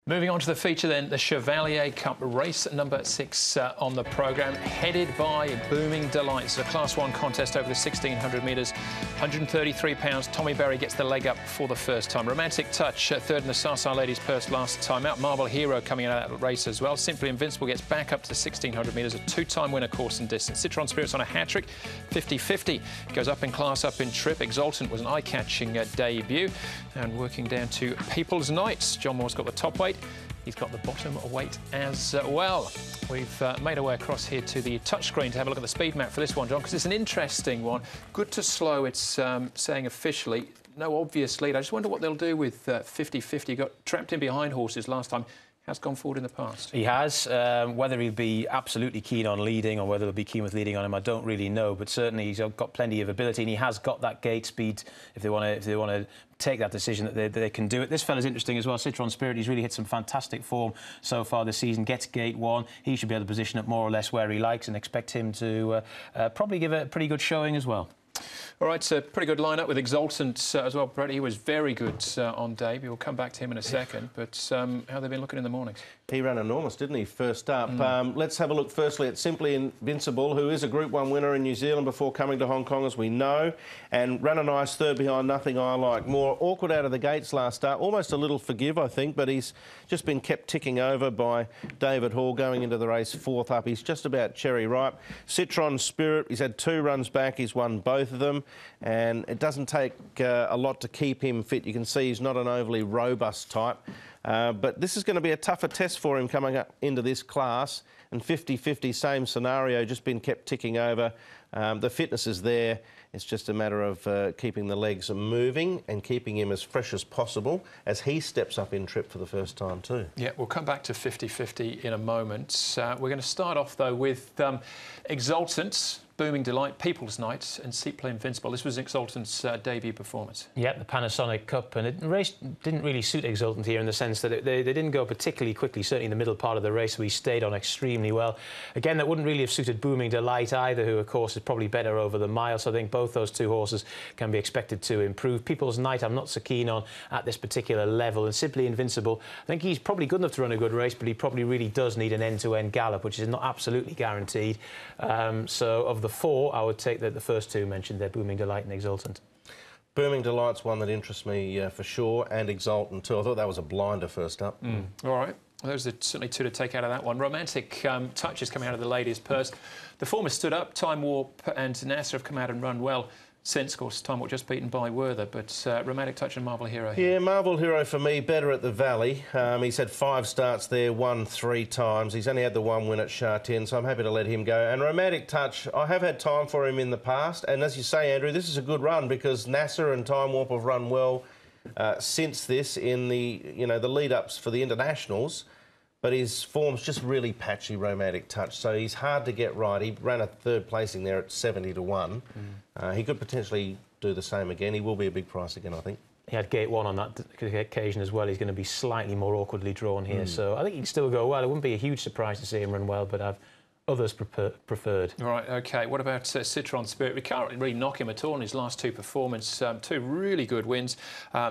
Moving on to the feature then, the Chevalier Cup race number 6 on the programme, headed by Booming Delight. It's a Class 1 contest over the 1,600 metres, £133. Tommy Berry gets the leg up for the first time. Romantic Touch, third in the Sasa Ladies Purse last time out. Marble Hero coming out of that race as well. Simply Invincible gets back up to the 1,600 metres, a 2-time winner course and distance. Citron Spirit's on a hat-trick, 50-50. Goes up in class, up in trip. Exultant was an eye-catching debut. And working down to People's Knights. John Moore's got the top weight. He's got the bottom weight as well. We've made our way across here to the touchscreen to have a look at the speed map for this one, John, because it's an interesting one. Good to slow, it's saying officially. No obvious lead. I just wonder what they'll do with 50-50. Got trapped in behind horses last time. Has gone forward in the past. He has. Whether he'll be absolutely keen on leading or whether he'll be keen with leading on him, I don't really know. But certainly he's got plenty of ability and he has got that gate speed. If they want to take that decision, that they can do it. This fella's interesting as well. Citron Spirit. He's really hit some fantastic form so far this season. Gets gate 1. He should be able to position it more or less where he likes, and expect him to probably give it a pretty good showing as well. All right, so pretty good lineup with Exultant as well, Brett. He was very good on debut. We'll come back to him in a second. But how have they been looking in the mornings? He ran enormous, didn't he, first up? Let's have a look firstly at Simply Invincible, who is a Group 1 winner in New Zealand before coming to Hong Kong, as we know, and ran a nice third behind Nothing I Like. More awkward out of the gates last start, almost a little forgive, I think, but he's just been kept ticking over by David Hall going into the race 4th up. He's just about cherry ripe. Citron Spirit, he's had 2 runs back, he's won both of them, and it doesn't take a lot to keep him fit. You can see he's not an overly robust type. But this is going to be a tougher test for him coming up into this class. And 50-50, same scenario, just been kept ticking over. The fitness is there. It's just a matter of keeping the legs moving and keeping him as fresh as possible as he steps up in trip for the first time too. Yeah, we'll come back to 50-50 in a moment. We're going to start off, though, with Exultant, Booming Delight, People's Knights and Simply Invincible. This was Exultant's debut performance. Yeah, the Panasonic Cup, and the race didn't really suit Exultant here in the sense that they didn't go particularly quickly, certainly in the middle part of the race. We stayed on extremely well. Again, that wouldn't really have suited Booming Delight either, who, of course, is probably better over the mile. So I think both those 2 horses can be expected to improve. People's Knight, I'm not so keen on at this particular level. And Simply Invincible, I think he's probably good enough to run a good race, but he probably really does need an end-to-end gallop, which is not absolutely guaranteed. So of the 4, I would take the first 2 mentioned there, Booming Delight and Exultant. Booming Delight's one that interests me for sure, and Exultant too. I thought that was a blinder first up. All right. Well, those are certainly 2 to take out of that one. Romantic Touch is coming out of the ladies' purse. The form has stood up. Time Warp and Nasser have come out and run well. Since, of course, Time Warp just beaten by Werther, but Romantic Touch and Marble Hero here. Yeah, Marble Hero for me, better at the Valley. He's had 5 starts there, won 3 times. He's only had the 1 win at Sha Tin, so I'm happy to let him go. And Romantic Touch, I have had time for him in the past, and as you say, Andrew, this is a good run because Nasser and Time Warp have run well since this in the the lead-ups for the internationals. But his form's just really patchy, Romantic Touch, so he's hard to get right. He ran a 3rd placing there at 70 to 1. He could potentially do the same again. He will be a big price again, I think. He had gate 1 on that occasion as well. He's going to be slightly more awkwardly drawn here, so I think he can still go well. It wouldn't be a huge surprise to see him run well, but I've others preferred. All right, OK. What about Citron Spirit? We can't really knock him at all in his last 2 performances. 2 really good wins.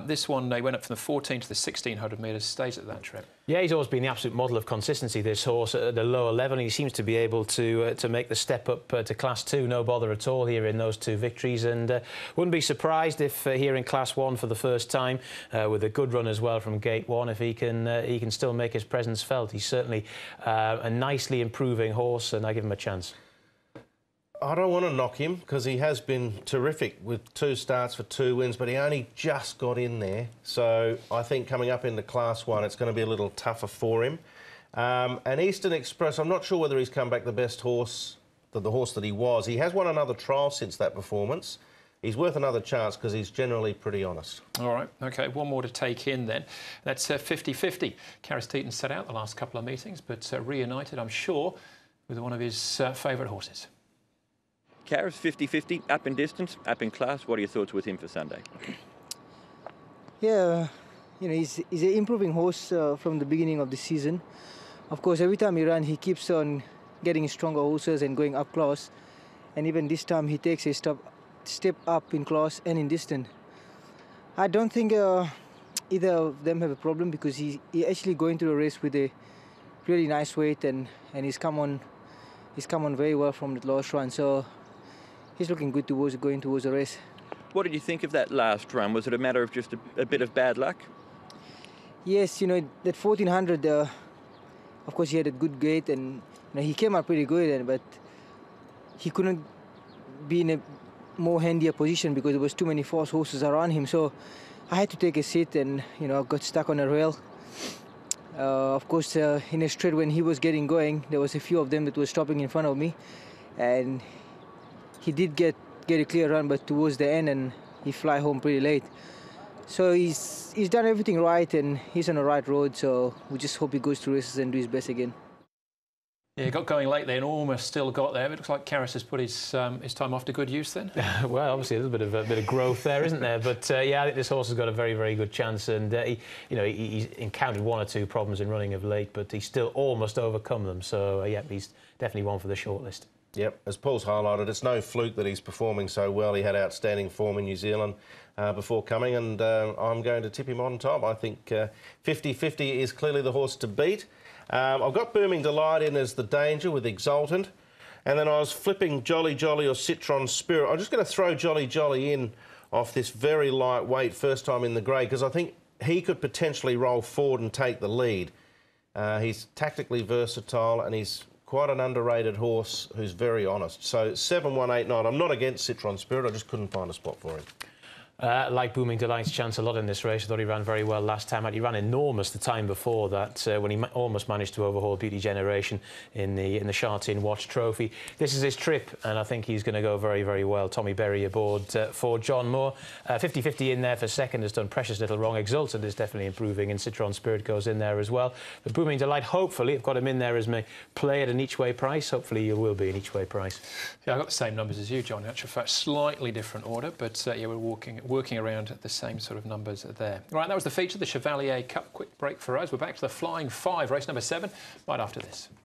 This one, they went up from the 14 to the 1,600 metres, stays at that trip. Yeah, he's always been the absolute model of consistency, this horse, at the lower level. And he seems to be able to make the step up to Class 2, no bother at all here in those 2 victories. And wouldn't be surprised if here in Class 1 for the first time, with a good run as well from Gate 1, if he can still make his presence felt. He's certainly a nicely improving horse, and I give him a chance. I don't want to knock him because he has been terrific with 2 starts for 2 wins, but he only just got in there. So I think coming up into Class 1, it's going to be a little tougher for him. And Eastern Express, I'm not sure whether he's come back the best horse, the horse that he was. He has won another trial since that performance. He's worth another chance because he's generally pretty honest. All right, OK, one more to take in then. That's 50-50. Karis Teeton set out the last couple of meetings, but reunited, I'm sure, with one of his favourite horses. Karis, 50-50, up in distance, up in class. What are your thoughts with him for Sunday? Yeah, he's an improving horse from the beginning of the season. Of course, every time he runs, he keeps on getting stronger horses and going up class. And even this time, he takes a step up in class and in distance. I don't think either of them have a problem because he actually going to the race with a really nice weight and he's come on very well from the last run. So he's looking good towards going towards the race. What did you think of that last run? Was it a matter of just a bit of bad luck? Yes, you know, that 1400, of course he had a good gate and you know, he came out pretty good, but he couldn't be in a more handier position because there was too many fast horses around him. So I had to take a seat and, you know, got stuck on a rail. Of course, in a straight when he was getting going, there was a few of them that were stopping in front of me, and he did get a clear run, but towards the end, and he fly home pretty late. So he's done everything right, and he's on the right road. So we just hope he goes to races and do his best again. Yeah, he got going late there and almost still got there. It looks like Karras has put his time off to good use then. Well, obviously a little bit of growth there, isn't there? But yeah, I think this horse has got a very, very good chance, and he's encountered one or two problems in running of late, but he's still almost overcome them. So yeah, he's definitely one for the shortlist. Yep, as Paul's highlighted, it's no fluke that he's performing so well. He had outstanding form in New Zealand before coming, and I'm going to tip him on top. I think 50-50 is clearly the horse to beat. I've got Booming Delight in as the danger with Exultant, and then I was flipping Jolly Jolly or Citron Spirit. I'm just going to throw Jolly Jolly in off this very lightweight first time in the grade because I think he could potentially roll forward and take the lead. He's tactically versatile and he's quite an underrated horse who's very honest. So 7-1-8-9. I'm not against Citron Spirit. I just couldn't find a spot for him. Like Booming Delight's chance a lot in this race. I thought he ran very well last time out. He ran enormous the time before that when he almost managed to overhaul Beauty Generation in the Chartin Watch Trophy. This is his trip, and I think he's going to go very, very well. Tommy Berry aboard for John Moore. 50-50 in there for second has done precious little wrong. Exultant is definitely improving, and Citron Spirit goes in there as well. But Booming Delight, hopefully, I've got him in there as my play at an each-way price. Hopefully, you will be an each-way price. Yeah, I've got the same numbers as you, John. In actual fact, slightly different order, but yeah, we're working around the same sort of numbers there. Right, that was the feature, the Chevalier Cup. Quick break for us. We're back to the Flying Five, race number 7, right after this.